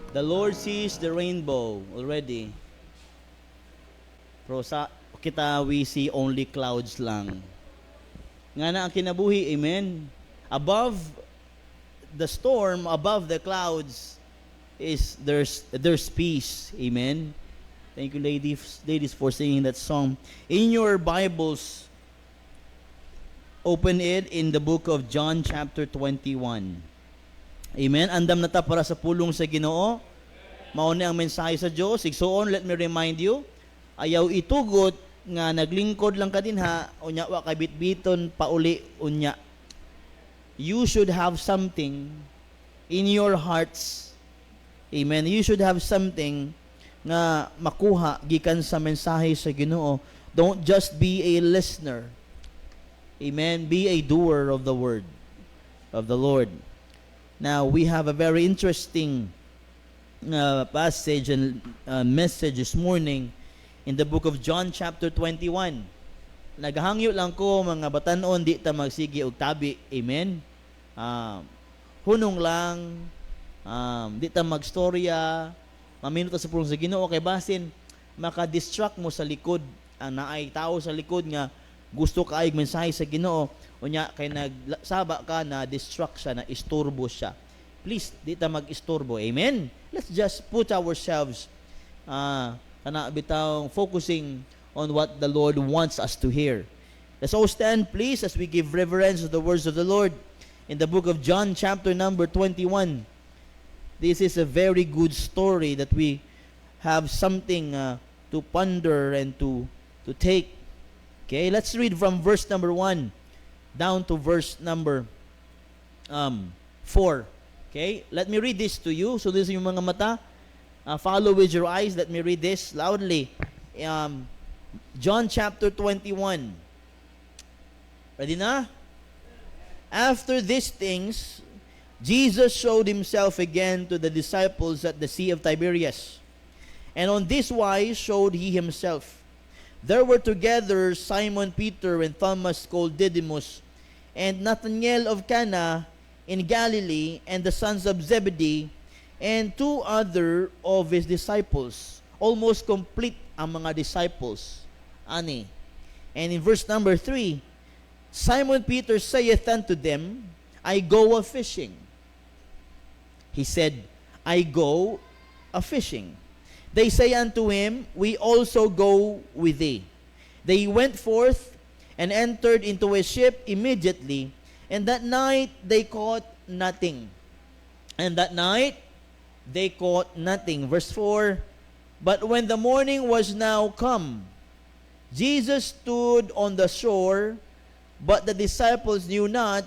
The Lord sees the rainbow already. Pero sa kita, we see only clouds lang. Nga na ang kinabuhi, amen? Above the storm, above the clouds, there's peace, amen? Thank you, ladies for singing that song. In your Bibles, open it in the book of John chapter 21. Amen? Andam na ta para sa pulong sa Ginoo. Mauni ang mensahe sa Dios. Igsoon, let me remind you, ayaw itugot nga naglingkod lang ka dinha, unya wa kay bitbiton pauli unya. You should have something in your hearts. Amen? You should have something nga makuha gikan sa mensahe sa Ginoo. Don't just be a listener. Amen? Be a doer of the word of the Lord. Now, we have a very interesting passage and message this morning in the book of John chapter 21. Naghangyo lang ko mga batanon, di ta magsigi og tabi. Amen? Hunong lang, di ta magstorya, maminuto sa pulong sa Ginoo, kay basin, maka-distract mo sa likod. Naay tao sa likod nga, gusto ka ay mensahe sa Ginoo, unya kay nagsaba ka na distract siya, na istorbo siya. Please, di ta mag-istorbo. Amen? Let's just put ourselves focusing on what the Lord wants us to hear. Let's all stand, please, as we give reverence to the words of the Lord in the book of John chapter number 21. This is a very good story that we have something to ponder and to take. Okay, let's read from verse number 1 down to verse number 4. Okay, let me read this to you. So this is yung mga mata. Follow with your eyes. Let me read this loudly. John chapter 21. Ready na? After these things, Jesus showed himself again to the disciples at the Sea of Tiberias. And on this wise showed he himself. There were together Simon Peter and Thomas called Didymus, and Nathanael of Cana in Galilee, and the sons of Zebedee, and two other of his disciples. Almost complete ang mga disciples. Ani. And in verse number 3, Simon Peter saith unto them, I go a-fishing. He said, I go a-fishing. They say unto him, we also go with thee. They went forth and entered into a ship immediately, and that night they caught nothing. And that night they caught nothing. Verse 4, but when the morning was now come, Jesus stood on the shore, but the disciples knew not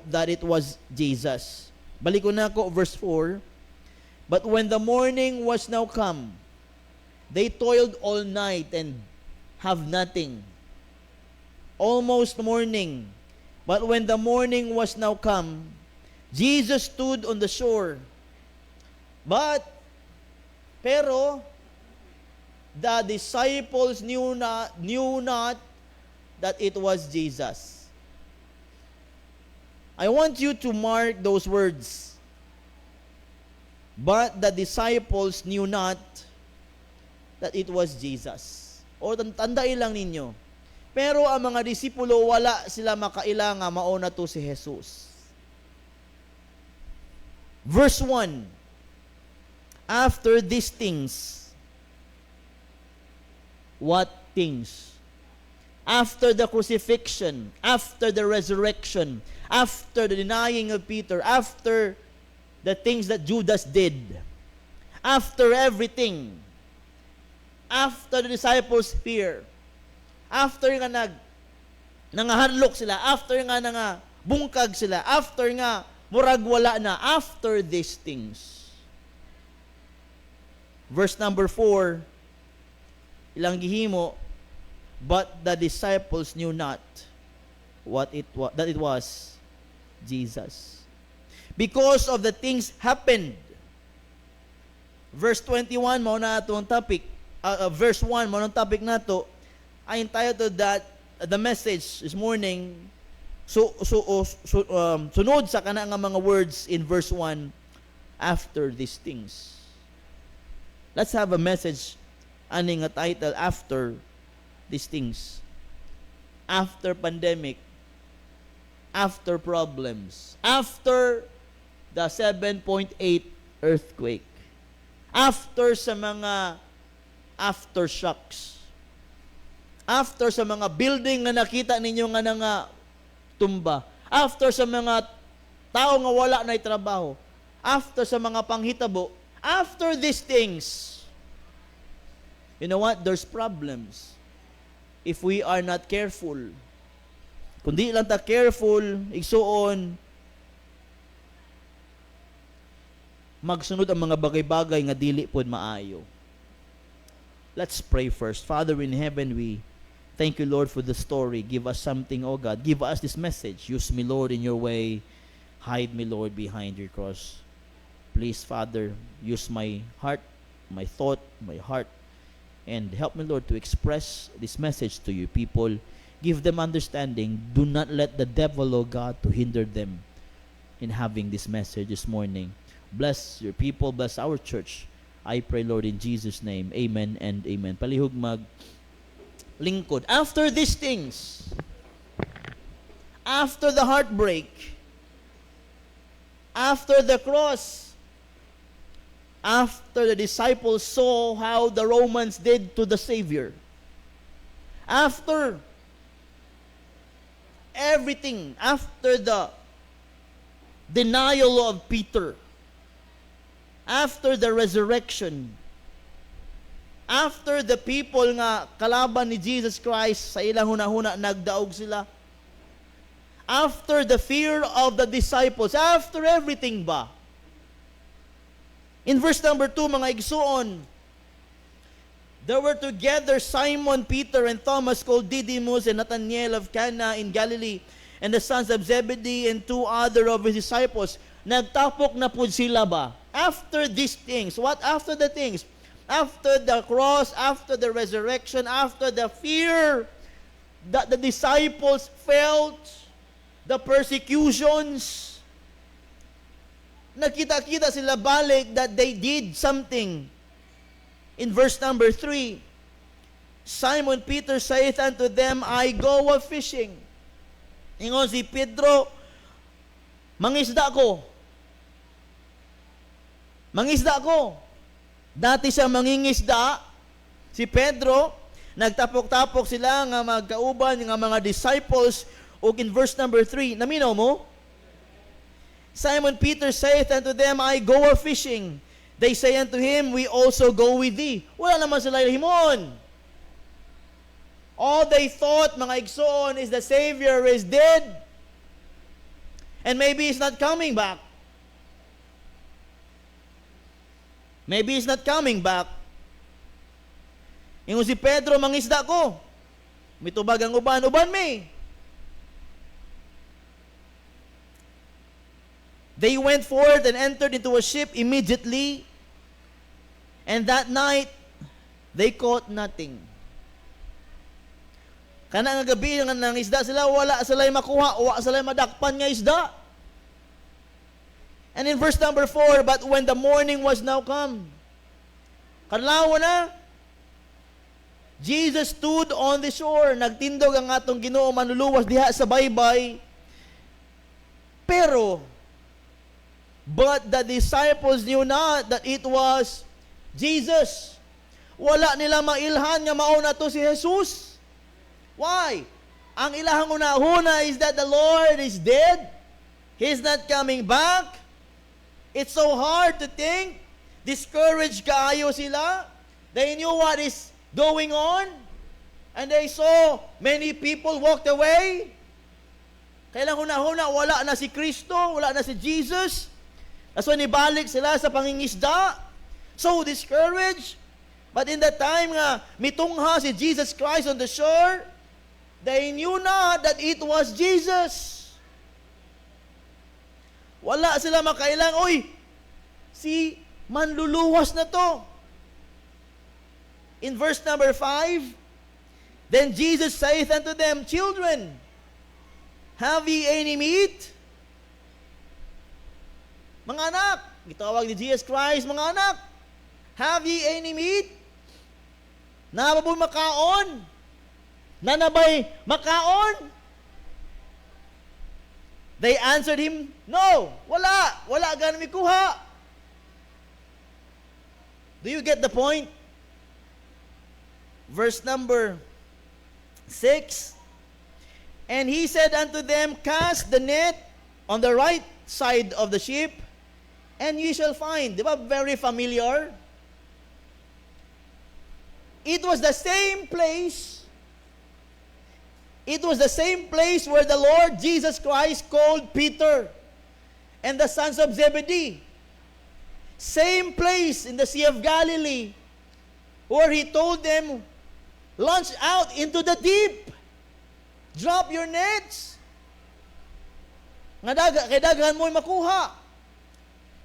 that it was Jesus. Balik ko na ko, verse 4. But when the morning was now come, they toiled all night and have nothing. Almost morning. But when the morning was now come, Jesus stood on the shore. Pero the disciples knew not that it was Jesus. I want you to mark those words. But the disciples knew not that it was Jesus. O tandai lang ninyo. Pero ang mga disipulo, wala sila makaila nga mauna to si Jesus. Verse 1, after these things, what things? After the crucifixion, after the resurrection, after the denying of Peter, after the things that Judas did, after everything, after the disciples' fear, after nga nangahanlok sila, after nga bungkag sila, after nga murag wala na, after these things. Verse number 4, ilang gihimo, but the disciples knew not that it was Jesus. Because of the things happened. Verse 21, mao na ato ang topic. Verse 1, mao ang topic nato. I entitled that the message this morning. Sunod sa kana nga mga words in verse 1. after these things. Let's have a message, aning nga title, after these things. After pandemic, after problems, after the 7.8 earthquake, after sa mga aftershocks, after sa mga building na nakita ninyo nga tumba, after sa mga tao nga wala na trabaho, after sa mga panghitabo, after these things, you know what? There's problems if we are not careful. Kung di lang ta careful, igsuon, magsunod ang mga bagay-bagay nga dili pod maayo. Let's pray first. Father in heaven, we thank you, Lord, for the story. Give us something, oh God. Give us this message. Use me, Lord, in your way. Hide me, Lord, behind your cross. Please, Father, use my heart, my thought, my heart, and help me, Lord, to express this message to you people. Give them understanding. Do not let the devil, oh God, to hinder them in having this message this morning. Bless your people, bless our church. I pray, Lord, in Jesus' name. Amen and amen. Palihog lingkod. After these things, after the heartbreak, after the cross, after the disciples saw how the Romans did to the Savior, after everything, after the denial of Peter, after the resurrection, after the people nga kalaban ni Jesus Christ sa ilang hunahuna nagdaog sila, after the fear of the disciples, after everything ba? In verse number 2, mga igsuon, there were together Simon, Peter, and Thomas called Didymus, and Nathanael of Cana in Galilee, and the sons of Zebedee, and two other of his disciples. Nagtapok na po sila ba? After these things. What after the things? After the cross, after the resurrection, after the fear that the disciples felt, the persecutions, nakita-kita sila balik that they did something. In verse number 3, Simon Peter saith unto them, I go a fishing. Ingon si Pedro, mangisda ko. Mangisda ko. Dati siya mangingisda, si Pedro, nagtapok-tapok sila nga magkauban nga mga disciples. O in verse number 3, naminaw mo? Simon Peter saith unto them, I go a fishing. They say unto him, we also go with thee. Wala naman sila himon. All they thought, mga igsoon, is the Savior is dead. And maybe he's not coming back. Maybe he's not coming back. Ingon si Pedro, mangisda ko. Mitubag ang uban. Uban may. They went forth and entered into a ship immediately. And that night, they caught nothing. Kana nga gabi nga nang isda sila, wala sila makuha, wala sila madakpan nga isda. And in verse number 4, but when the morning was now come, kadlaw na, Jesus stood on the shore, nagtindog ang atong Ginoo manluluwas diha sa baybay. Pero, but the disciples knew not that it was Jesus. Wala nila mailhan nga mao na to si Jesus. Why? Ang ilahang una-una is that the Lord is dead. He's not coming back. It's so hard to think. Discouraged kaayo sila. They knew what is going on. And they saw many people walked away. Kailang huna-huna, wala na si Kristo, wala na si Jesus. That's when ibalik sila sa pangingisda. So discouraged. But in that time nga, mitungha si Jesus Christ on the shore, they knew not that it was Jesus. Wala sila makailang, oy, si manluluwas na to. In verse number 5, then Jesus saith unto them, children, have ye any meat? Mga anak, gitawag ni Jesus Christ, mga anak, have ye any meat? Nababoy makaon? Nanabay makaon? They answered him, no, wala. Wala ganun may kuha. Do you get the point? Verse number 6. And he said unto them, cast the net on the right side of the ship, and ye shall find. Di ba very familiar? It was the same place. It was the same place where the Lord Jesus Christ called Peter and the sons of Zebedee. Same place in the Sea of Galilee where he told them, launch out into the deep. Drop your nets. Kay daghan mo'y makuha.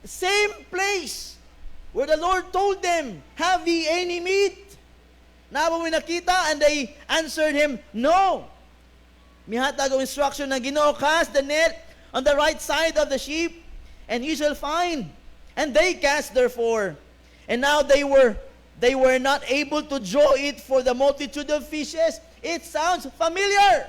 Same place where the Lord told them, have ye any meat? Nabo mo nakita, and they answered him, no. Mihatag ang instruction ng Ginoo, cast the net on the right side of the ship, and ye shall find. And they cast therefore. And now they were not able to draw it for the multitude of fishes. It sounds familiar.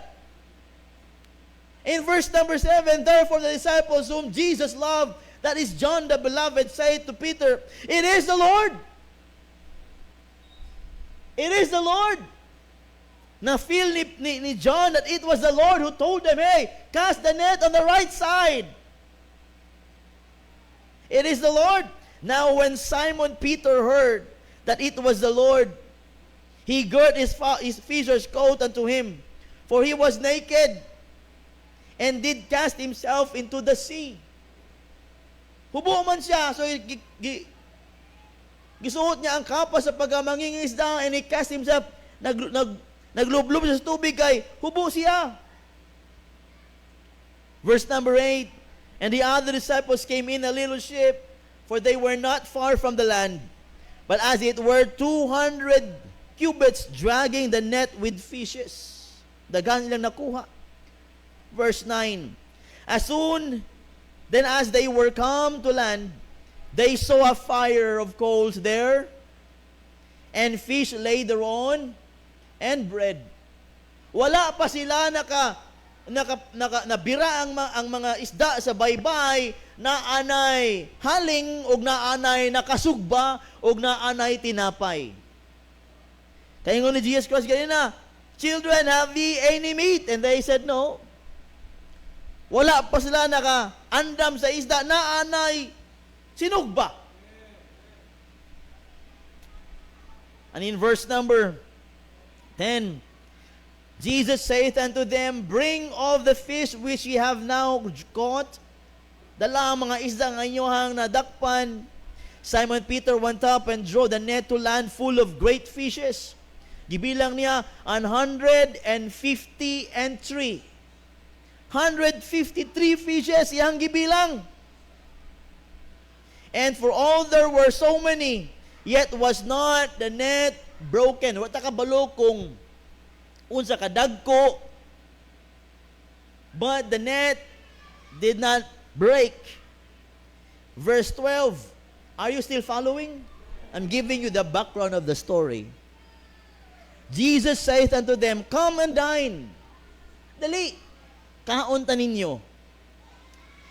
In verse number 7, therefore the disciples whom Jesus loved, that is John the beloved, said to Peter, it is the Lord. It is the Lord. Na-feel ni John that it was the Lord who told them, hey, cast the net on the right side. It is the Lord. Now when Simon Peter heard that it was the Lord, he girt his fisher's coat unto him, for he was naked, and did cast himself into the sea. Hubo man siya, so gisuot niya ang kapa sa pagmangingisda, and he cast himself, naglublob siya sa tubig, kay hubo siya. Verse number 8, and the other disciples came in a little ship, for they were not far from the land, but as it were 200 cubits, dragging the net with fishes. Dagan nilang nakuha. Verse 9, as soon then as they were come to land, they saw a fire of coals there, and fish laid thereon, and bread. Wala pa sila nabira ang mga isda sa baybay, naanay haling, og naanay nakasugba, og naanay tinapay. Kaya nga ni Jesus Christ ganina, children, have ye any meat? And they said no. Wala pa sila naka-andam sa isda, naanay sinugba. And in verse number 10, Jesus saith unto them, bring of the fish which ye have now caught. Dala ang mga isda ng inyohang nadakpan. Simon Peter went up and drew the net to land full of great fishes. Gibilang niya 153. 153 fishes iyang gibilang. And for all there were so many, yet was not the net broken. Wata kabalo kung unsa kadagko, but the net did not break. Verse 12. Are you still following? I'm giving you the background of the story. Jesus saith unto them, come and dine. Dali, kaunta ninyo.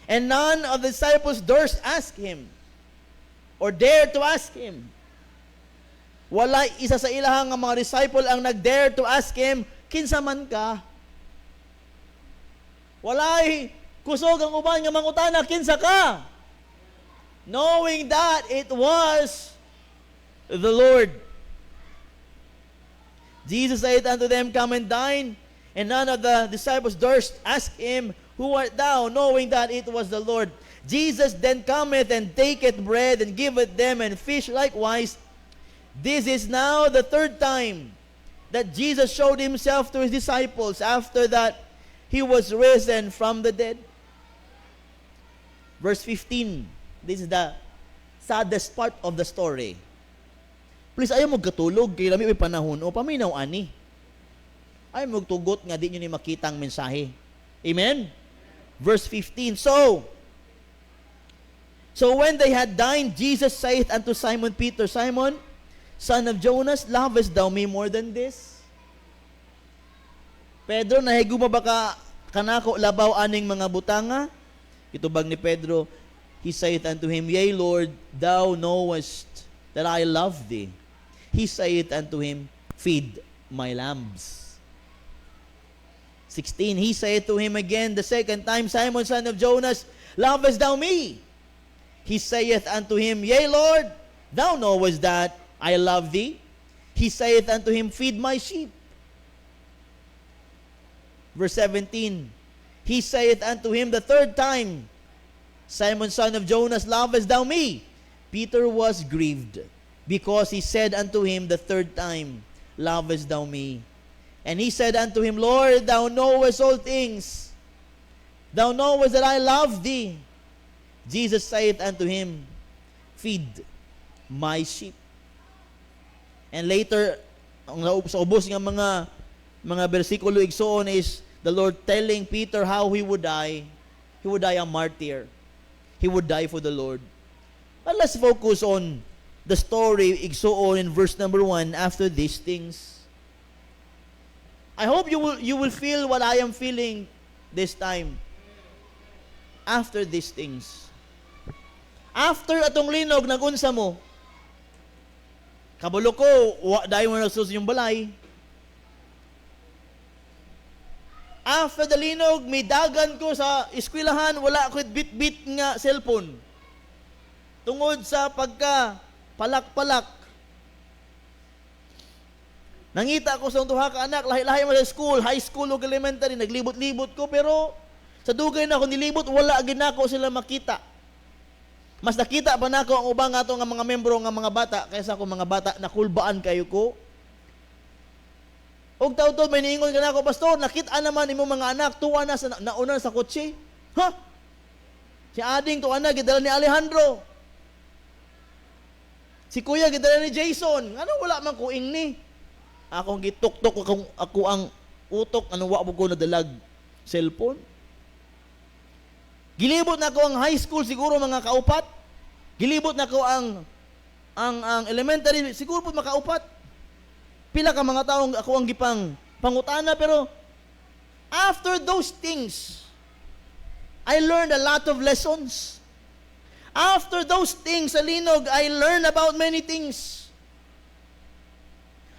And none of the disciples durst ask him, or dare to ask him. Wala isa sa ilahang nga mga disciple ang nag-dare to ask him, kinsa man ka? Walay kusog ang uban nga mangutana, kinsa ka? Knowing that it was the Lord. Jesus said unto them, come and dine. And none of the disciples durst ask him, who art thou? Knowing that it was the Lord. Jesus then cometh and taketh bread and giveth them, and fish likewise. This is now the third time that Jesus showed himself to his disciples after that he was risen from the dead. Verse 15. This is the saddest part of the story. Please, ayaw mo gatulog, kaya lami may panahon, o paminaw ani. Ayaw mo tugot nga, di nyo ni makita ang mensahe. Amen? Verse 15. So, So when they had dined, Jesus saith unto Simon Peter, Simon, son of Jonas, lovest thou me more than this? Pedro, nahiguma ba ka kanako labaw aning mga butanga? Itubag ni Pedro, he saith unto him, Yea, Lord, thou knowest that I love thee. He saith unto him, Feed my lambs. 16, he saith to him again the second time, Simon, son of Jonas, lovest thou me? He saith unto him, Yea, Lord, thou knowest that I love thee. He saith unto him, Feed my sheep. Verse 17, he saith unto him the third time, Simon, son of Jonas, lovest thou me? Peter was grieved, because he said unto him the third time, lovest thou me? And he said unto him, Lord, thou knowest all things. Thou knowest that I love thee. Jesus saith unto him, Feed my sheep. And later, sa ubos ng mga bersikulo igsoon is the Lord telling Peter how he would die. He would die a martyr. He would die for the Lord. But let's focus on the story igsoon in verse number 1 after these things. I hope you will feel what I am feeling this time. After these things. After atong linog, nagunsa mo. Kabalo ko, dahil mo nagsus yung balay. After the linog, may dagan ko sa eskwelahan, wala ako bit-bit nga cellphone. Tungod sa pagka palak-palak. Nangita ko sa tuha ka anak, lahi-lahi mo sa school, high school o elementary, naglibot-libot ko, pero sa dugay na ako nilibot, wala ginako sila makita. Mas nakita pa na ako ang ubang ato nga mga membro nga mga bata, kaysa ako mga bata, nakulbaan kayo ko. Og taw-taw may niingon ka na ako, pastor, nakita naman imo mga anak, tuwa na sa nauna sa kotse. Ha? Si Ading tuwa na, gidala ni Alejandro. Si Kuya, gidala ni Jason. Ano, wala man kuing ni. Akong gituktok, ako ang utok, ano wa ko nadalag cellphone. Gilibot na ko ang high school, siguro mga kaupat. Gilibot na ko ang elementary, siguro po makaupat. Pila ka mga taong ako ang gipang pangutana, pero after those things, I learned a lot of lessons. After those things, sa linog, I learned about many things.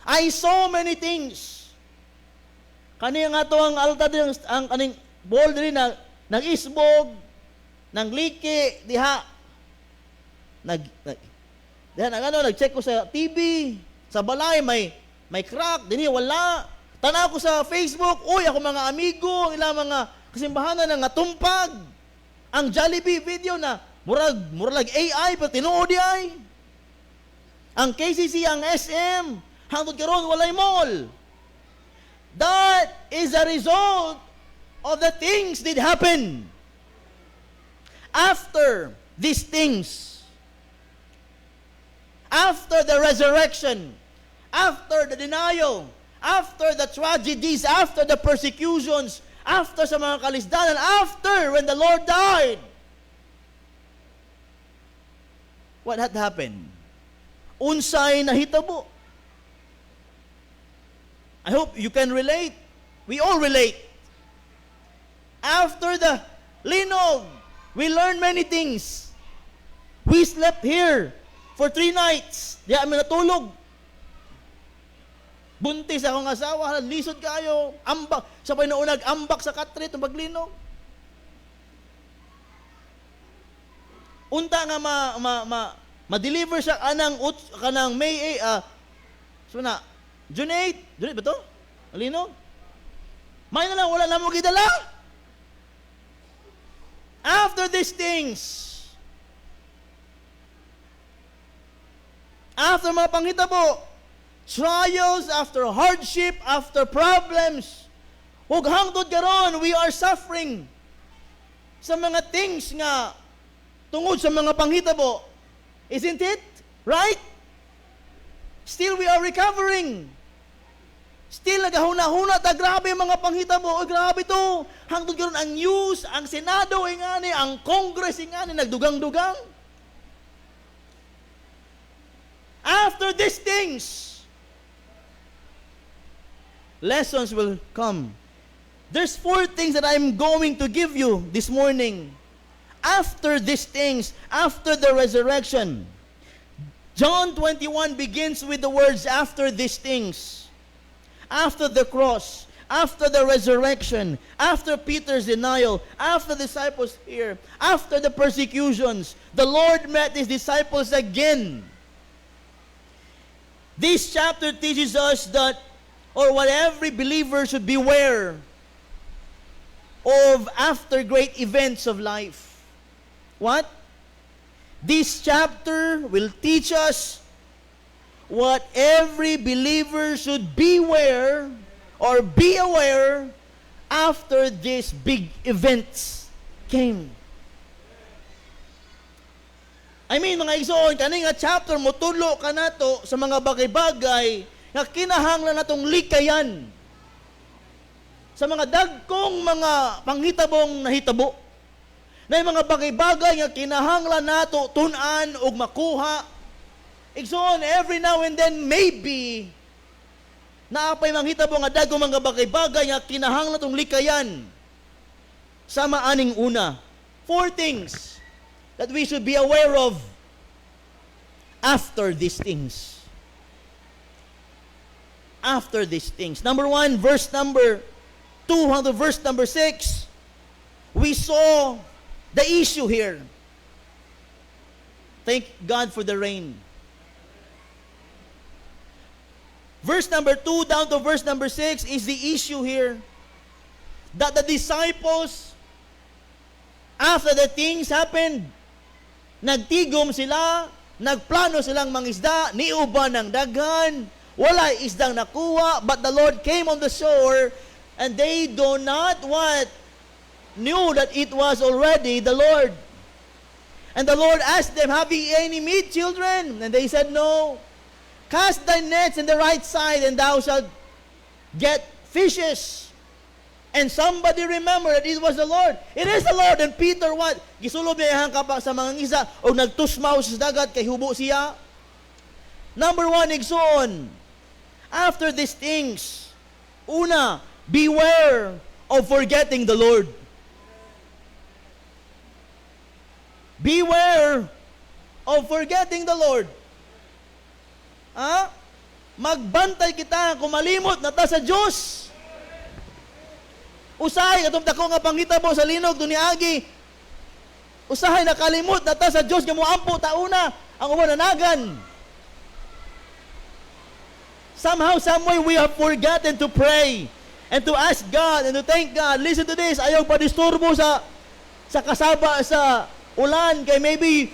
I saw many things. Kani nga to ang alta din, ang kaning ball din na nag-isbog, nang liki, diha. Nag-check ko sa TV, sa balay, may crack, dini wala. Tanaw ko sa Facebook, uy, ako mga amigo, ilang mga kasimbahanan na ngatumpag. Ang Jollibee video na, murag AI, pero tinuod ay. Ang KCC, ang SM, hangtod karon walay mall. That is a result of the things that happen. After these things, after the resurrection, after the denial, after the tragedies, after the persecutions, after sa mga kalisdanan, after when the Lord died, what had happened? Unsay nahitabo. I hope you can relate. We all relate. After the linog, we learned many things. We slept here for 3 nights. Di kami natulog. Buntis akong asawa, lisod kayo, ambak, sabay na unag, ambak sa katrit, maglinog. Unta nga ma-deliver siya kanang May June 8, June 8 ba to? Linog? May na lang, wala na mo gidala. After these things, after mga panghitabo, trials, after hardship, after problems, ug hangtod karon we are suffering sa mga things nga tungod sa mga panghitabo. Isn't it? Right? Still we are recovering. Still nagahuna-huna ta, grabe mga panghitabo. O grabe to. Hangtod karon ang news, ang Senado ingani, ang Congress ingani nagdugang-dugang. after these things, lessons will come. There's 4 things that I'm going to give you this morning. After these things, after the resurrection. John 21 begins with the words, after these things. After the cross, after the resurrection, after Peter's denial, after the disciples here, after the persecutions, the Lord met His disciples again. This chapter teaches us that, or what every believer should beware of after great events of life. What? This chapter will teach us what every believer should beware or be aware after these big events came. I mean, mga igsoon, kani nga chapter, mutulo ka na to sa mga bagay-bagay na kinahanglan natong likayan sa mga dagkong mga panghitabong nahitabo. Na yung mga bagay-bagay nga kinahanglan nato tun-an o makuha. Igsoon, every now and then, maybe, naapay manghitabo nga dagkong mga bagay-bagay nga kinahanglan natong likayan sa maaning una. 4 things that we should be aware of after these things. After these things. Number 1, verse number 2, hanggang verse number 6, we saw the issue here. Thank God for the rain. Verse number 2 down to verse number 6 is the issue here. That the disciples, after the things happened, nagtigom sila, nagplano silang mangisda, niuban ng daghan, wala isdang nakuha, but the Lord came on the shore, and they do not what? Knew that it was already the Lord. And the Lord asked them, have ye any meat, children? And they said, no. Cast thy nets in the right side, and thou shalt get fishes. And somebody remember that it was the Lord. It is the Lord. And Peter, what? Gisulob niya ang kapak sa mga ngisa, o nagtusmaw sa dagat, kay hubo siya. Number 1, igsoon. After these things, una, beware of forgetting the Lord. Beware of forgetting the Lord. Magbantay kita kung malimot na ta sa Diyos. Usahay, atong dako nga panghitabo sa linog to niagi. Usahay nakalimot na ta sa Diyos nga moampo tauna ang umananagan. Somehow, some way, we have forgotten to pray and to ask God and to thank God. Listen to this, ayaw pa disturbo sa kasaba sa ulan, kay maybe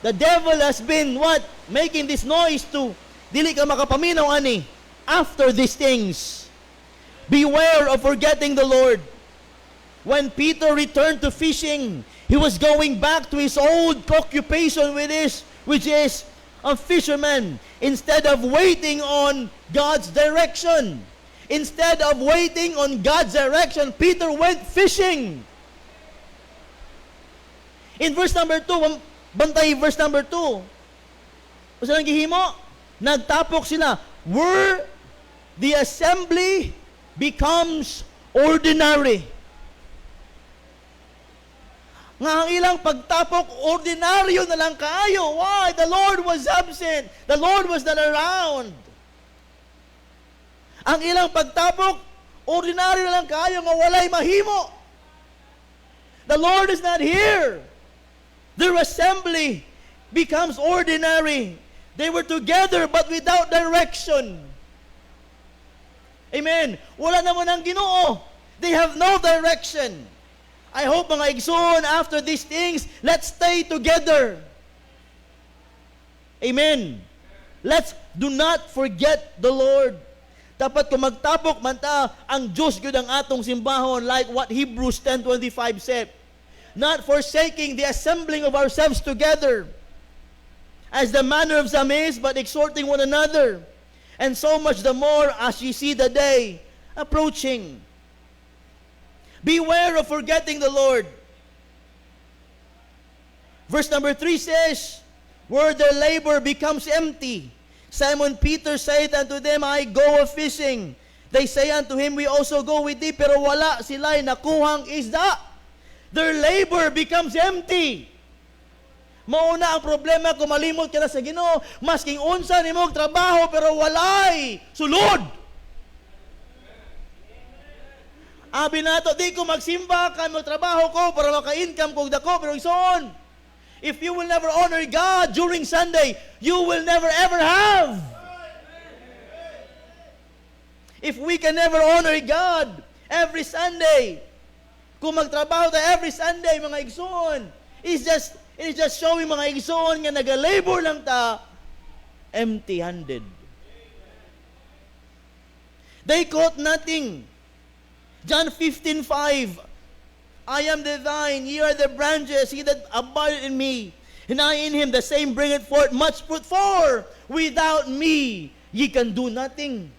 the devil has been what? Making this noise to dili ka makapaminaw ani. After these things, beware of forgetting the Lord. When Peter returned to fishing, he was going back to his old occupation which is a fisherman, instead of waiting on God's direction. Instead of waiting on God's direction, Peter went fishing. In verse number 2, bantay verse number 2. O silang gihimo, nagtapok sila. Where the assembly becomes ordinary. Nga ang ilang pagtapok, ordinaryo na lang kaayo. Why? The Lord was absent. The Lord was not around. Ang ilang pagtapok, ordinaryo na lang kaayo nga walay mahimo. The Lord is not here. Their assembly becomes ordinary. They were together but without direction. Amen. Wala naman ang Ginoo. They have no direction. I hope mga igsoon, after these things, let's stay together. Amen. Let's do not forget the Lord. Dapat kung magtapok man ta, ang Diyos yun ang atong simbahon, like what Hebrews 10:25 said. Not forsaking the assembling of ourselves together, as the manner of some is, but exhorting one another, and so much the more as ye see the day approaching. Beware of forgetting the Lord. Verse number 3 says, where their labor becomes empty, Simon Peter said unto them, I go a-fishing. They say unto him, we also go with thee. Pero wala sila'y nakuhang isda. Their labor becomes empty. Mauna ang problema kung malimot ka na sa Ginoo, masking unsa nimong trabaho pero walay sulod. Abi nato, di ko magsimba ka trabaho ko para maka-income kog dako pero ison. If you will never honor God during Sunday, you will never ever have. If we can never honor God every Sunday, kung magtrabaho tayo every Sunday, mga igsoon, it is just showing mga igsoon nga nag-labor lang ta, empty-handed. They caught nothing. John 15:5, I am the vine, ye are the branches, he that abideth in me, and I in him, the same bringeth forth much fruit, for without me ye can do nothing.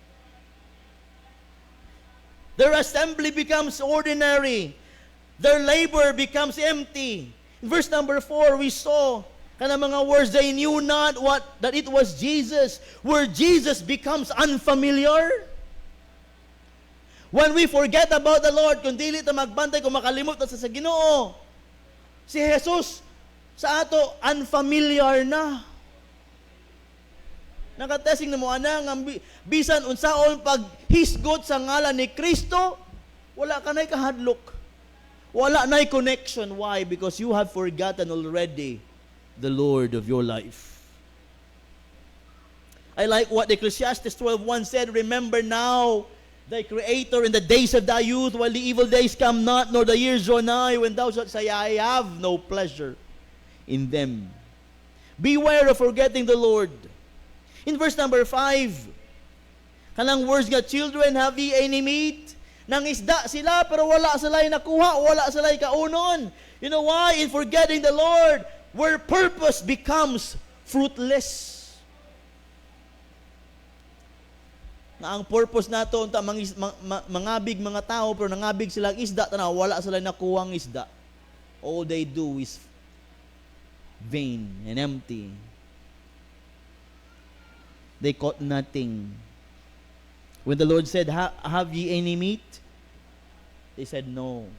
Their assembly becomes ordinary. Their labor becomes empty. In verse number 4, we saw kana mga words, they knew not that it was Jesus, where Jesus becomes unfamiliar. When we forget about the Lord, kung dili ta magbantay, kung makalimot ta sa Ginoo, si Jesus sa ato unfamiliar na. Nakatesting na mo ana nga bisan unsaon pag hisgot sa ngalan ni Kristo, wala ka nay kahadlok. Wala nay connection. Why? Because you have forgotten already the Lord of your life. I like what Ecclesiastes 12:1 said, remember now thy Creator in the days of thy youth, while the evil days come not, nor the years draw nigh, when thou shalt say, I have no pleasure in them. Beware of forgetting the Lord. In verse number 5, kanang words nga, children, have ye any meat? Nang isda sila, pero wala sila'y nakuha, wala sila'y kaunon. You know why? In forgetting the Lord, where purpose becomes fruitless. Na ang purpose nato unta mangabig mga tao pero nangabig sila isda tanaw wala sila nakuwang isda. All they do is vain and empty. They caught nothing. When the Lord said, have ye any meat? They said no.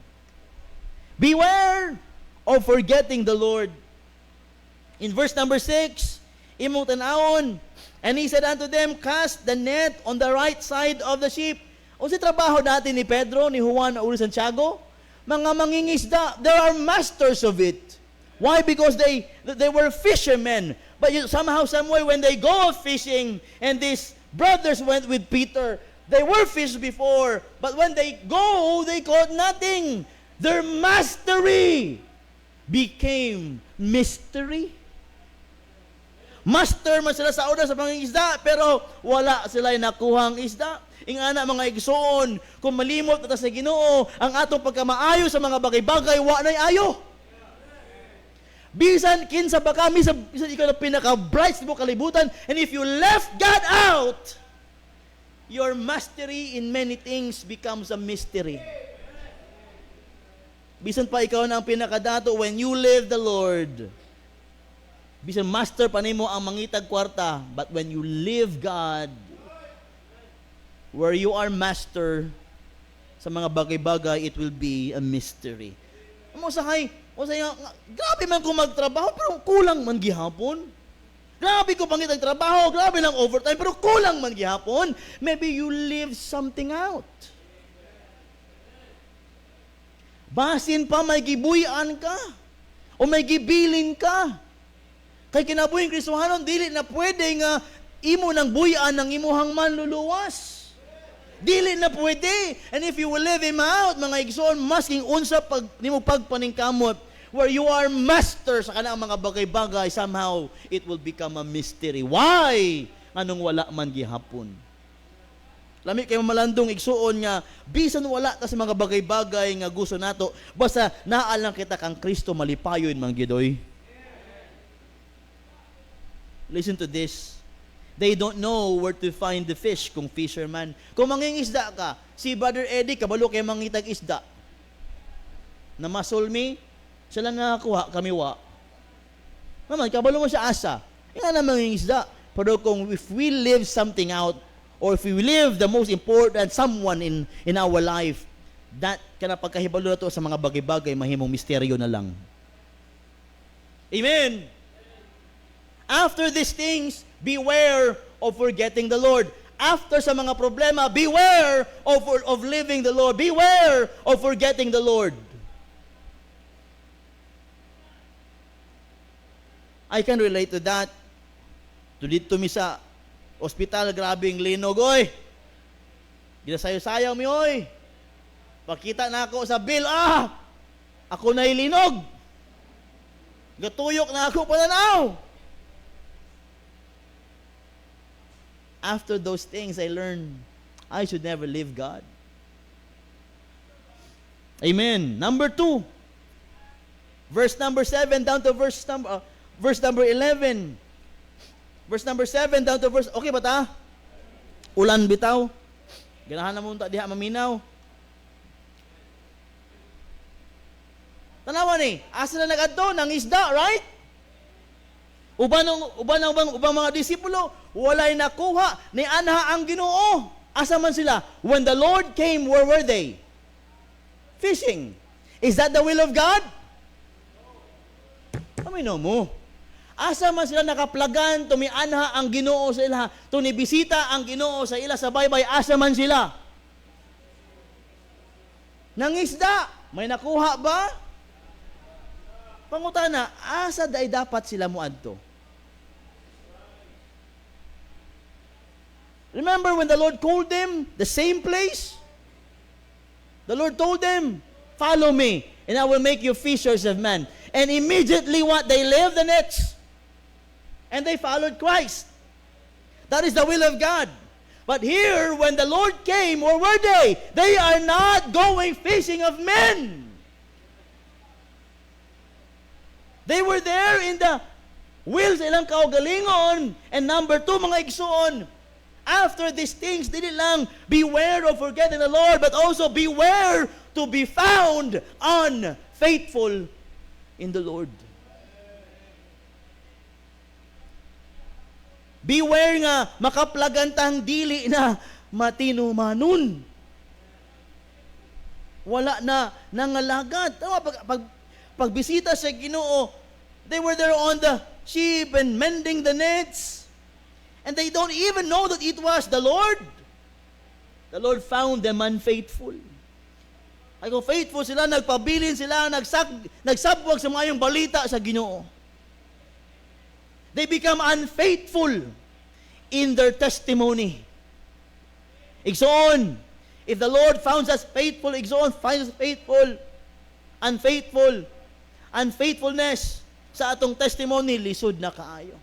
Beware of forgetting the Lord. In verse number 6, imong tanawon, and he said unto them, cast the net on the right side of the ship. O si trabaho natin ni Pedro, ni Juan, o ni Santiago, mga mangingisda, they are masters of it. Why? Because they were fishermen. But somehow, some way, when they go fishing, and these brothers went with Peter, they were fished before, but when they go, they caught nothing. Their mastery became mystery. Master man sila sa una sa pangingisda, pero wala sila nakuhang isda. Ingana mga igsoon, kung malimot na sa Ginoo, ang atong pagkamaayo sa mga bagay-bagay, wa na'y ayo. Bisan kinsa ba kami, bisan ikaw na pinaka-bright sa mo kalibutan, and if you left God out, your mastery in many things becomes a mystery. Bisan pa ikaw na ang pinakadato, when you live the Lord, bisan master pa nimo ang mangitag kwarta, but when you live God, where you are master sa mga bagay-bagay, it will be a mystery. Grabe man ko magtrabaho, pero kulang man gihapon. Grabe ko pangitag trabaho, grabe lang overtime, pero kulang man gihapon. Maybe you leave something out. Basin pa may gibuyan ka, o may gibilin ka. Kay kinabuhing Kristohanon, dili na pwede nga imo nang buyan ng imuhang manluluwas. Dili na pwede. And if you will leave him out, mga igsoon, masking unsa nimo pagpaningkamot, where you are master sa kanang mga bagay-bagay, somehow it will become a mystery. Why? Anong wala man gihapon? Lami kay malandong igsuon nga bisan wala ta sa mga bagay-bagay nga gusto nato, basta naa lang kita kang Kristo, malipayon man gidoy. Listen to this. They don't know where to find the fish kung fisherman. Kung mangingisda ka, si Brother Eddie, kabalo kay mangitag isda. Namasulmi, siya lang nakakuha, kami wa. Naman, kabalo mo siya asa. Nga na mangingisda. Pero kung if we live something out, or if we live the most important someone in our life, that kana pagkahibalo na to sa mga bagay-bagay, mahimong misteryo na lang. Amen. After these things, beware of forgetting the Lord. After sa mga problema, beware of living the Lord. Beware of forgetting the Lord. I can relate to that. Dito mi sa ospital, grabing linog, oy. Ginasayo-sayaw mi, oy. Pakita na ako sa bill, ako na ilinog. Gatuyok na ako pananaw. After those things, I learned I should never leave God. Amen. Number 2. Verse number 7 down to verse number 11. Verse number 7 down to verse, okay ba ta? Ulan bitaw. Ganahan na mo ta diha maminaw. Tanawa ni, asa na nagadto nang isda, right? Uban mga disipulo, walay nakuha ni anha ang Ginoo. Asa man sila? When the Lord came, where were they? Fishing. Is that the will of God? Amino mo. Asa man sila nakaplagan, tumianha ang Ginoo sa ila, tunibisita ang Ginoo sa ila sa baybay, asa man sila? Nangisda, may nakuha ba? Pangutana, asa day dapat sila muadto? Remember when the Lord called them, the same place? The Lord told them, follow me, and I will make you fishers of men. And immediately what? They left the nets. And they followed Christ. That is the will of God. But here, when the Lord came, where were they? They are not going fishing of men. They were there in the will sa ilang kaugalingon. And number 2, mga igsoon, after these things, dili lang beware of forgetting the Lord, but also beware to be found unfaithful in the Lord. Beware nga makaplagantang dili na matinumanon. Wala na nangalagat. Pagbisita sa Ginoo, they were there on the ship and mending the nets. And they don't even know that it was the Lord. The Lord found them unfaithful. Ay kung faithful sila, nagpabilin sila, nagsabwag sa mayong balita sa Ginoo. They become unfaithful in their testimony. Igsoon, if the Lord finds us faithful, igsoon, finds us faithful, unfaithfulness sa atong testimony, lisod na kaayo.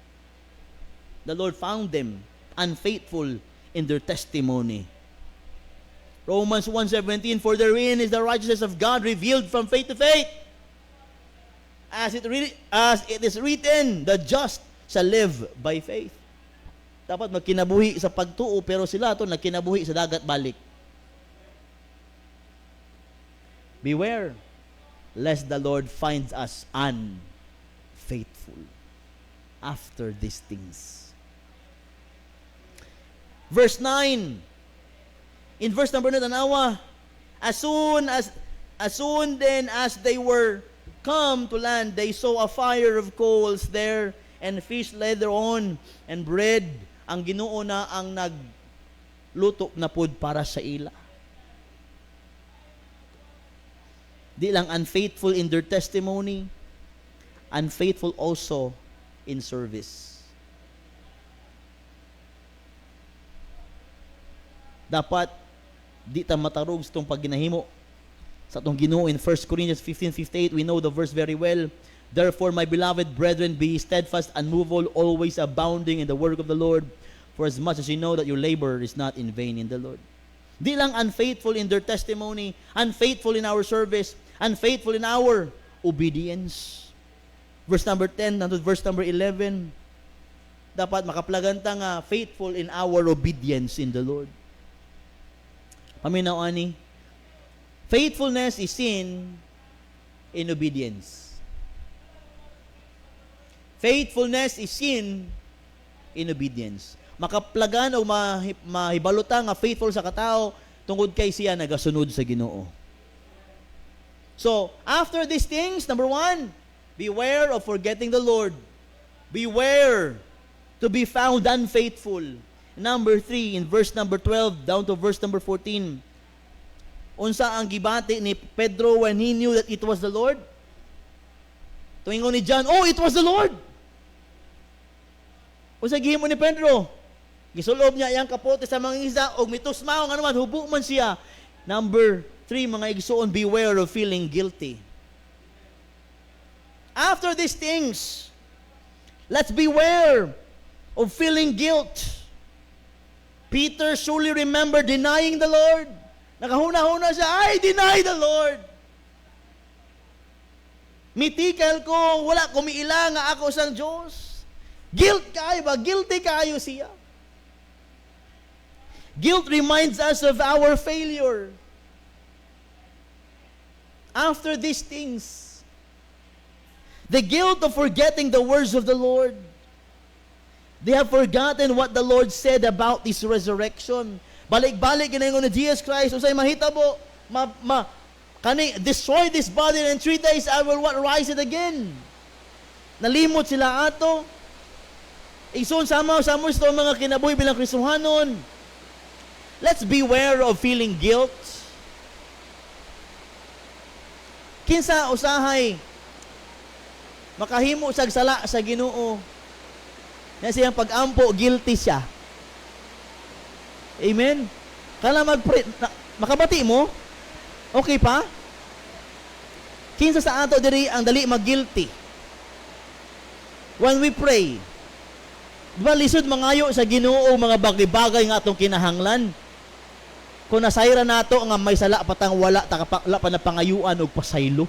The Lord found them unfaithful in their testimony. Romans 1:17, for therein is the righteousness of God revealed from faith to faith. As it is written, the just shall live by faith. Dapat magkinabuhi sa pagtuo, pero sila ito nagkinabuhi sa dagat balik. Beware, lest the Lord finds us unfaithful after these things. Verse 9. In verse number 9, tanawa, as soon then as they were come to land, they saw a fire of coals there, and fish later on, and bread. Ang Ginoo na ang nagluto na pud para sa ila. Di lang unfaithful in their testimony, unfaithful also in service. Dapat di ta matarog sa itong pagginahimo sa itong Ginoo. In 1 Corinthians 15:58, we know the verse very well. Therefore, my beloved brethren, be steadfast, unmovable, always abounding in the work of the Lord, for as much as you know that your labor is not in vain in the Lord. Di lang unfaithful in their testimony, unfaithful in our service, unfaithful in our obedience. Verse number 10 unto verse number 11, dapat makaplaganta nga faithful in our obedience in the Lord. Paminaw ani, faithfulness is seen in obedience. Faithfulness is seen in obedience. Makaplagan o mahibaluta nga faithful sa katao tungod kay siya nagasunod sa Ginoo. So, after these things, number 1, beware of forgetting the Lord. Beware to be found unfaithful. Number 3, in verse number 12 down to verse number 14, unsa ang gibati ni Pedro when he knew that it was the Lord? Tuingon ni John, oh, it was the Lord. Unsa gihimo ni Pedro? Gisulob niya iyang kapote sa mga isda og mitusmao nga naman hubo man siya. Number 3, mga igsoon, beware of feeling guilty. After these things, let's beware of feeling guilt. Peter surely remembered denying the Lord. Nakahuna-huna siya, I deny the Lord. Mitikal ko, wala ko miila nga ako sang Diyos. Guilt kayo ba? Guilty kayo siya. Guilt reminds us of our failure. After these things, the guilt of forgetting the words of the Lord. They have forgotten what the Lord said about this resurrection. Balik-balik ginayon ni Jesus Christ, usay mahitabo, destroy this body and in 3 days I will rise it again. Nalimot sila ato. Ison sama sa mga kinabuhi bilang Kristohanon. Let's beware of feeling guilt. Kinsa usahay makahimo sag sala sa Ginoo. Na siyang pag-ampo, guilty siya. Amen? Kala mag-pray, makabati mo? Okay pa? Kinsa sa ato diri ang dali mag-guilty? When we pray, diba lisod mangayo sa Ginoo mga bagay-bagay nga atong kinahanglan? Kung nasayra nato nga may sala patang wala pa na pangayuan og pasaylo.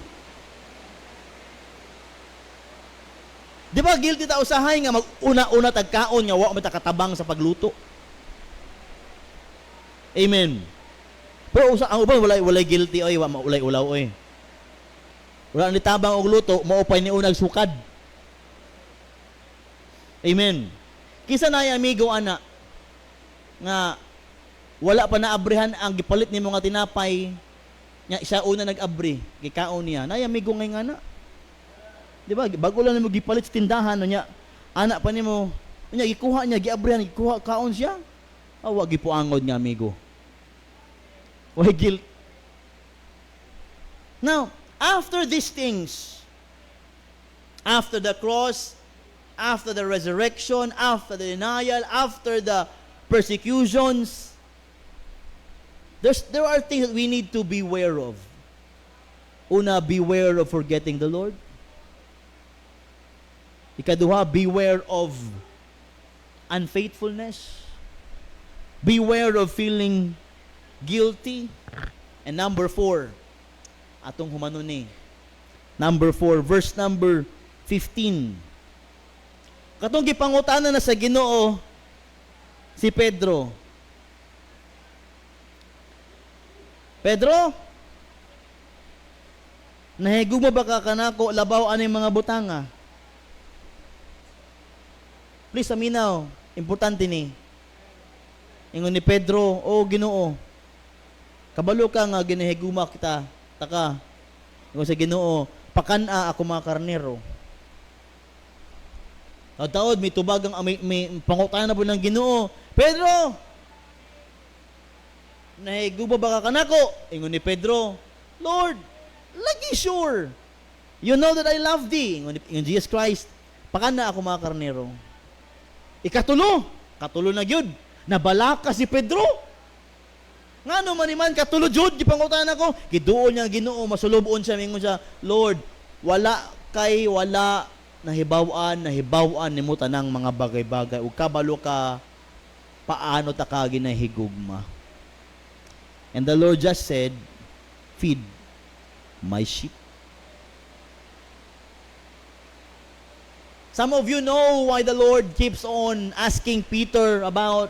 Di ba guilty ta usahay nga mag-una-una tagkaon nga wa man ta katabang sa pagluto. Amen. Pero ang uban walay guilty oy, wa maulay ulaw oy. Wala ni tabang og luto, maupay ni unag sukad. Amen. Kisa na amigo ana nga wala pa naabrihan ang gipalit nimo nga tinapay nya siya una nag-abri, gikaon niya. Nay amigo ngay nga na. Di ba? Bago lang mo gipalit sa tindahan, niya, anak pa nimo, niya, gikuha niya, giabrihan, gikuha, kaon siya. Awa, gipuangod nga, amigo. Why guilt? Now, after these things, after the cross, after the resurrection, after the denial, after the persecutions, there are things that we need to beware of. Una, beware of forgetting the Lord. Ikaduha, beware of unfaithfulness. Beware of feeling guilty. And number 4, atong humanon ni. Number 4, verse number 15. Katong gipangutana na sa Ginoo si Pedro. Pedro, nahigugma ba ka kanako labaw aning mga butanga? Please, aminaw. Importante ni. Ingon ni Pedro, o Ginoo, kabalo ka nga ginahiguma kita, taka. Ingon sa Ginoo, pakana ako mga karnero. Taod, may tubagang, may pangutana po ng Ginoo, Pedro, nahiguma ba ka kanako? Ingon ni Pedro, Lord, lagi sure. You know that I love thee. Ingon Jesus Christ, pakana ako mga karnero. Ikatulo na gyud. Nabalaka si Pedro. Ngano man iman katulo jud gipangutana ko, giduol niya Ginoo, masulubon siya mingon siya, Lord, wala nahibaw-an nimo tanang mga bagay-bagay ug kabalo ka paano ta ka ginahigugma. And the Lord just said, feed my sheep. Some of you know why the Lord keeps on asking Peter about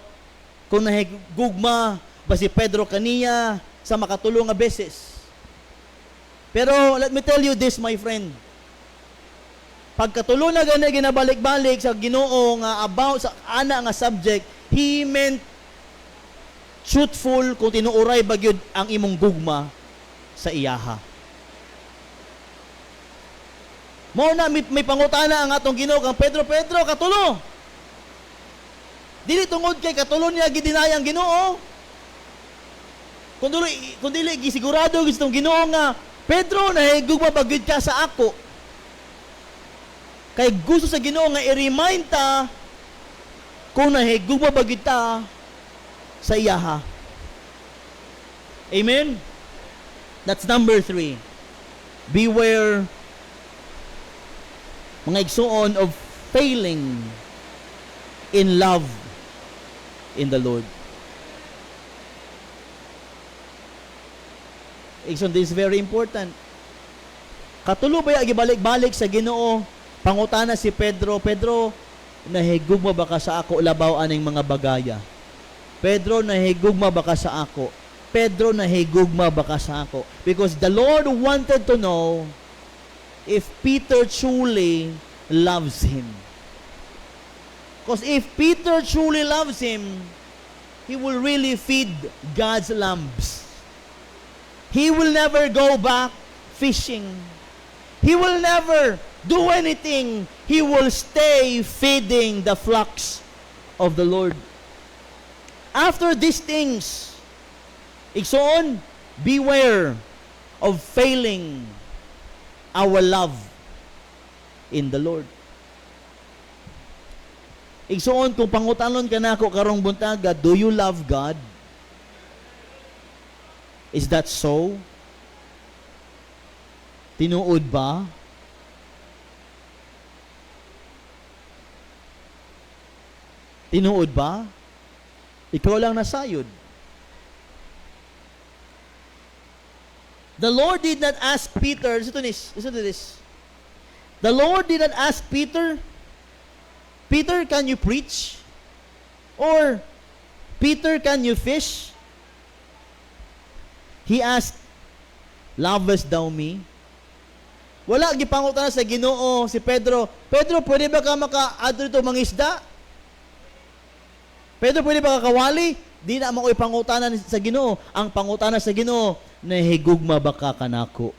kung nahigugma ba si Pedro kaniya sa makatulong nga beses. Pero let me tell you this, my friend. pagkatulo na gani ginabalik-balik sa Ginoo nga about sa ana nga subject, he meant truthful kung tinuuray bagyod ang imong gugma sa iyaha. Mao na may pangutana ang atong Ginoo kang Pedro, katulo. Dili tungod kay katulo niya gidinayang Ginoo. Kung dili gisigurado gustong Ginoo nga Pedro, nahigugma bagyod ka sa ako. Kay gusto sa Ginoo nga i-remind ta kung nahigugma bagyod ta sa iyaha. Amen? That's number 3. Beware, mga igsuon, of failing in love in the Lord. Igsoon, this is very important. Katulo ba gibalik-balik sa Ginoo, pangutana si Pedro, nahigugma ba ka sa ako labaw aning mga bagaya? Pedro, nahigugma ba ka sa ako? Pedro, nahigugma ba ka sa ako? Because the Lord wanted to know if Peter truly loves Him. Because if Peter truly loves Him, he will really feed God's lambs. He will never go back fishing. He will never do anything. He will stay feeding the flocks of the Lord. After these things, igsoon, beware of failing our love in the Lord. Igsoon, kung pangutanon ka nako karong buntaga, do you love God? Is that so? Tinuod ba? Tinuod ba? Ikaw lang nasayod. The Lord did not ask Peter, listen to this. The Lord did not ask Peter, can you preach? Or, Peter, can you fish? He asked, lovest thou me? Wala gipangutana sa Ginoo si Pedro, pwede ba ka maka-adto dito mangisda? Pedro, pwede ba ka kawali? Di na makoy pangutanan sa Ginoo. Ang pangutana sa Ginoo, nahigugma ba ka kanako?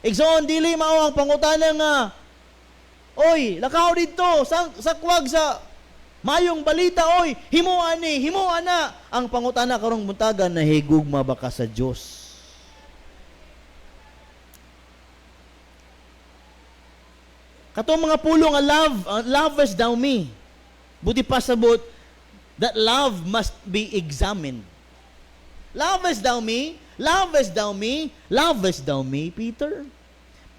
Igsoon, dili mao ang pangutana nga, oy, lakaw dito, sakwag sa mayong balita, oy, himuan na. Ang pangutana karong buntaga, nahigugma ba ka sa Dios? Katong mga pulong nga lovest thou me. Buti pa sabot, that love must be examined. Lovest thou me? Lovest thou me? Lovest thou me, Peter?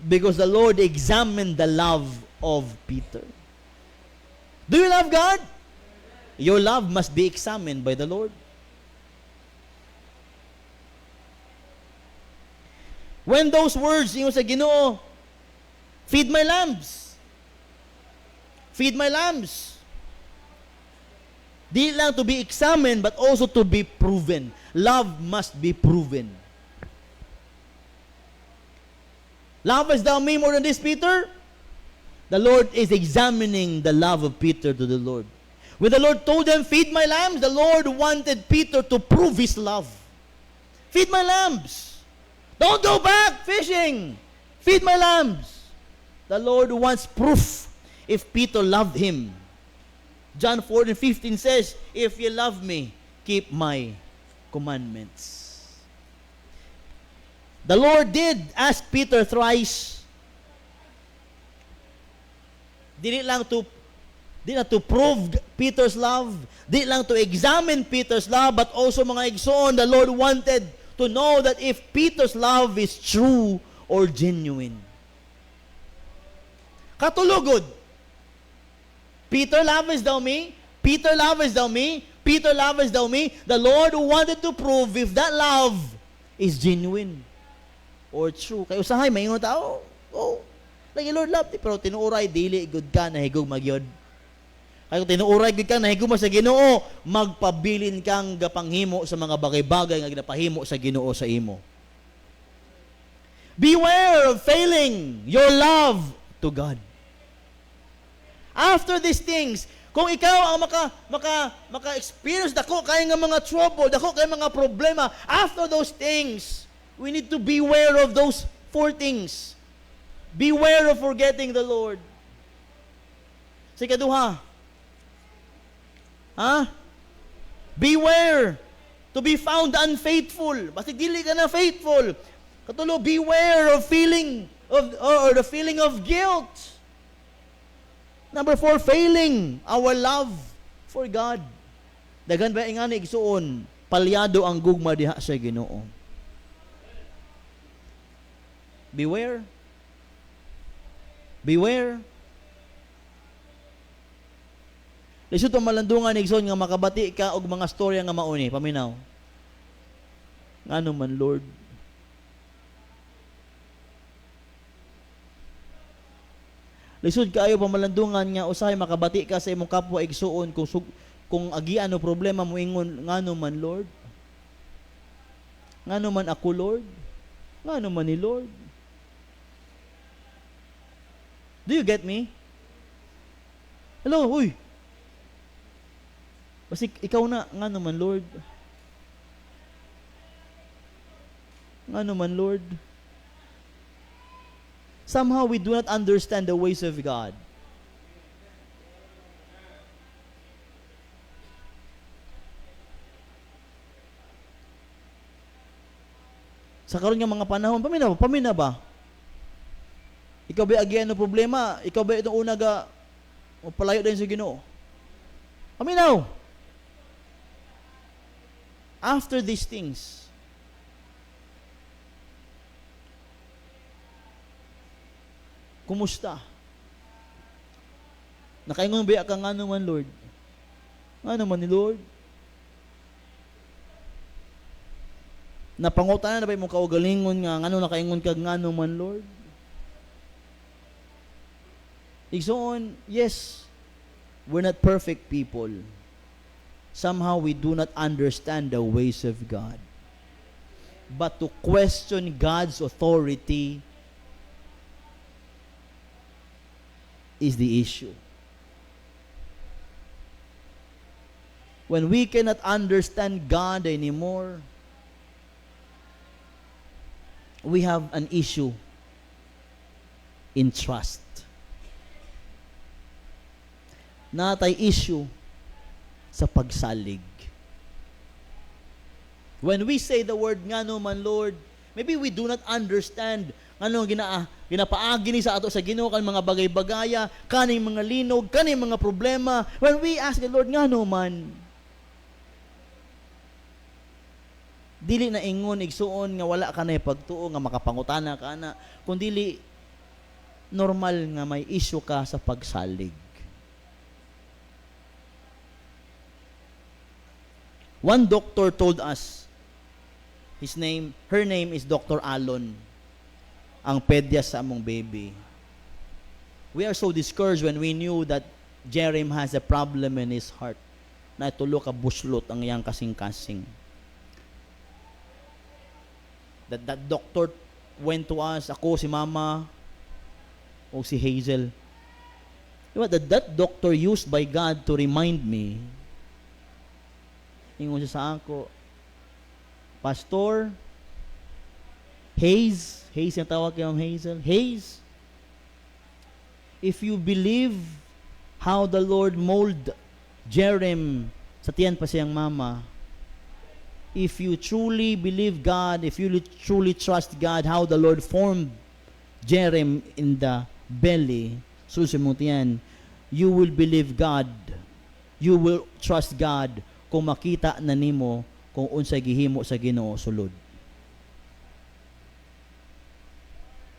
Because the Lord examined the love of Peter. Do you love God? Your love must be examined by the Lord. When those words, yung sa Ginoo, feed my lambs. Feed my lambs. Di lang to be examined, but also to be proven. Love must be proven. Lovest thou me more than this, Peter? The Lord is examining the love of Peter to the Lord. When the Lord told them, feed my lambs, the Lord wanted Peter to prove His love. Feed my lambs. Don't go back fishing. Feed my lambs. The Lord wants proof if Peter loved Him. John 4:15 says, if you love me, keep my commandments. The Lord did ask Peter thrice. Di lang to prove Peter's love, di lang to examine Peter's love, but also mga igsoon, the Lord wanted to know that if Peter's love is true or genuine. Katulugod. Peter, lovest thou me? Peter, lovest thou me? Peter, lovest thou me? The Lord wanted to prove if that love is genuine or true. Kaya usahay, may mga tao, like Lord love, pero tinuuray, dili, good ka, nahigog magyod. Kaya kung tinuuray, good ka, nahigog mo sa Ginoo, magpabilin kang gapanghimo sa mga bagay-bagay nga ginapahimo sa Ginoo sa imo. Beware of failing your love to God. After these things, kung ikaw ang maka-experience dako kay nga mga trouble, dako kay mga problema, after those things, we need to beware of those 4 things. Beware of forgetting the Lord. Sa ikaduha, beware to be found unfaithful. Basta dili ka na faithful. Katulo, beware of or the feeling of guilt. Number 4, failing our love for God. Daghan ba nga ni igsuon, palyado ang gugma diha sa Ginoo. Beware. Beware. Lisod ang malandungan igsoon nga makabati ka og mga storya nga mauni, paminaw. Ngano man, Lord? Lisod kaayo pamalandungan nga usahay makabati ka sa imong kapwa igsuon kung agian o problema mo ingon ngano man, Lord? Ngano man ako, Lord? Ngano man ni Lord? Do you get me? Hello, uy. Basta ikaw na, ngano man, Lord? Ngano man, Lord? Somehow we do not understand the ways of God. Sa karon nga mga panahon, pamina ba? Ikaw ba agian no problema? Ikaw ba itong una ga palayo din sa Ginoo? Paminaw. After these things, kumusta? Nakaingon ba ka nga naman, Lord? Nga naman ni Lord? Napangutanan na ba yung kaugalingon nga ngano nakaingon ka nga naman, Lord? Igsoon, yes, we're not perfect people. Somehow we do not understand the ways of God. But to question God's authority is the issue. When we cannot understand God anymore, we have an issue in trust. Natay issue sa pagsalig. When we say the word ngano man, Lord, maybe we do not understand ano ginapaagi ni sa ato sa Ginoo kan mga bagay-bagaya, kaning mga linog, kaning mga problema. When we ask the Lord ngano man, dili na ingon igsuon nga wala ka na pagtuo nga makapangutana ka na, kundili normal nga may issue ka sa pagsalig. One doctor told us, her name is Dr. Alon, ang pedya sa among baby. We are so discouraged when we knew that Jerem has a problem in his heart, na itulo ka buslot ang iyang kasing-kasing. That doctor went to us, ako, si Mama, o si Hazel. You know, that doctor used by God to remind me, ingon siya sa ako, Pastor, Hayes yung tawag kay Hazel, Hayes, if you believe how the Lord mold Jerem sa tiyan pa siyang mama, if you truly believe God, if you truly trust God, how the Lord formed Jerem in the belly, susunod yan, you will believe God, you will trust God kung makita na nimo kung unsay gihimo sa Ginoo sulod.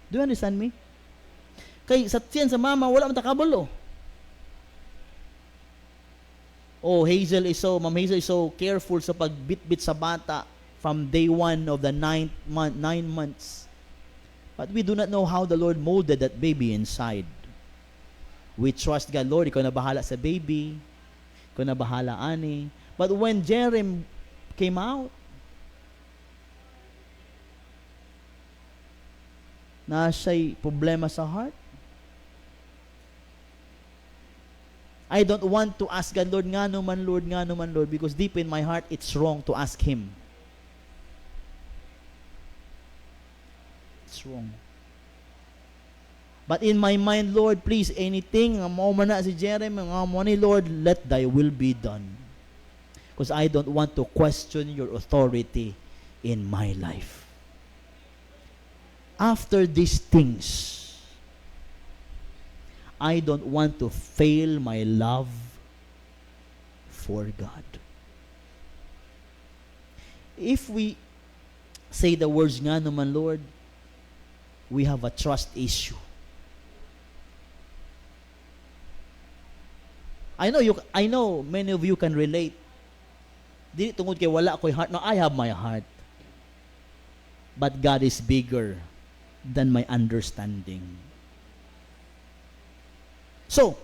Do you understand me? Kay sa tiyan sa mama wala man ta kabalo. Oh, Ma'am Hazel is so careful sa pagbitbit sa bata from day 1 of the 9 months. But we do not know how the Lord molded that baby inside. We trust God, Lord, ikaw na bahala sa baby. Ikaw na bahala, ani. But when Jerem came out, na siya'y problema sa heart. I don't want to ask God, Lord, nga naman, Lord, nga naman, Lord, because deep in my heart, it's wrong to ask Him. It's wrong. But in my mind, Lord, please, anything, nga mo man na si Jeremy, nga mo ni Lord, let Thy will be done. Because I don't want to question Your authority in my life. After these things, I don't want to fail my love for God. If we say the words nga naman, Lord, we have a trust issue. I know many of you can relate. Di tungod kay wala ko'y heart. No, I have my heart. But God is bigger than my understanding. So,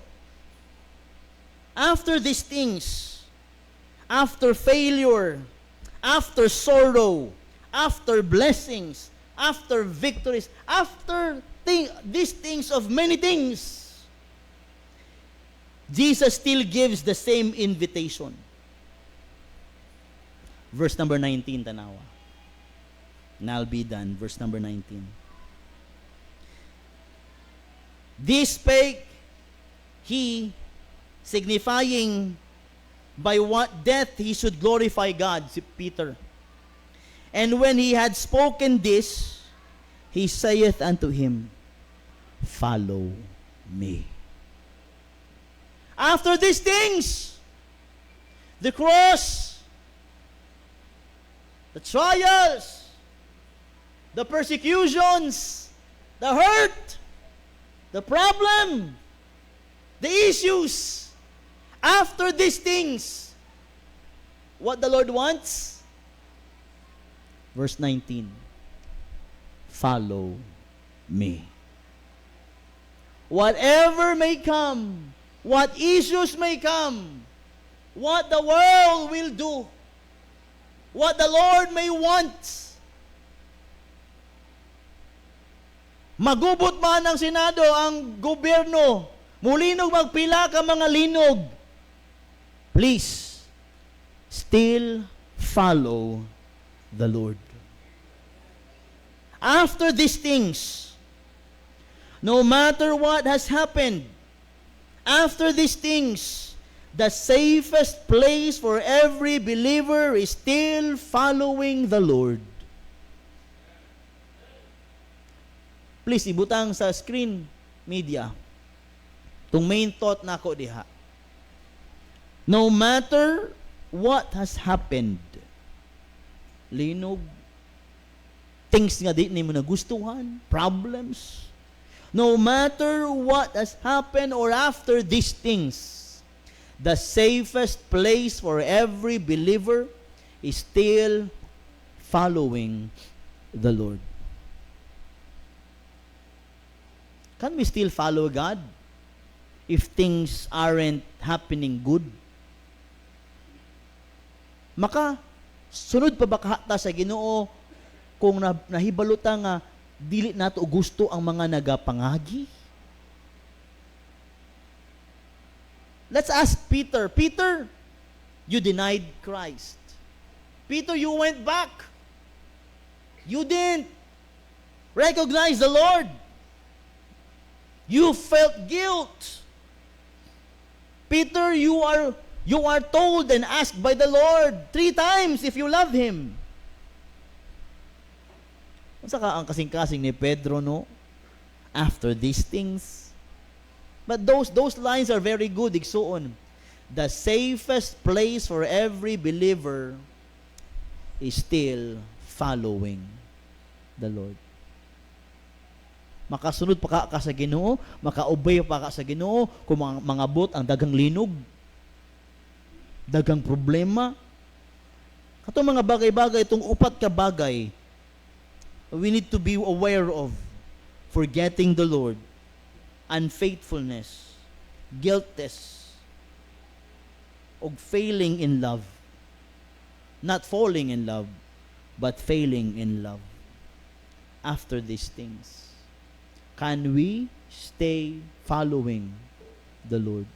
after these things, after failure, after sorrow, after blessings, after victories, after these things of many things, Jesus still gives the same invitation. Verse number 19, tanawa. And I'll be done. Verse number 19. This spake He, signifying by what death he should glorify God, si Peter. And when he had spoken this, he saith unto him, Follow me. After these things, the cross, the trials, the persecutions, the hurt, the problem, the issues, after these things, what the Lord wants? Verse 19, follow me. Whatever may come, what issues may come, what the world will do, what the Lord may want, magubot man ng Senado ang gobyerno, mulinog magpila ka mga linog, please, still follow the Lord. After these things, no matter what has happened, after these things, the safest place for every believer is still following the Lord. Please, ibutang sa screen media itong main thought na ako diha. No matter what has happened, linog, things nga di mo nagustuhan, problems, no matter what has happened or after these things, the safest place for every believer is still following the Lord. Can we still follow God if things aren't happening good? Maka, sunod pa ba kahata sa Ginoo kung nahibaluta nga dili nato gusto ang mga nagapangagi? Let's ask Peter. Peter, you denied Christ. Peter, you went back. You didn't recognize the Lord. You felt guilt. Peter, you are told and asked by the Lord 3 times if you love Him. Saka ang kasing-kasing ni Pedro, no? After these things. But those lines are very good, igsuon. The safest place for every believer is still following the Lord. Makasunod pa ka sa Ginoo, makaobey pa ka sa Ginoo, kung mga bot ang dagang linog, dagang problema. Katong mga bagay-bagay, itong upat ka bagay, we need to be aware of forgetting the Lord, unfaithfulness, guiltness, og failing in love. Not falling in love, but failing in love. After these things. Can we stay following the Lord?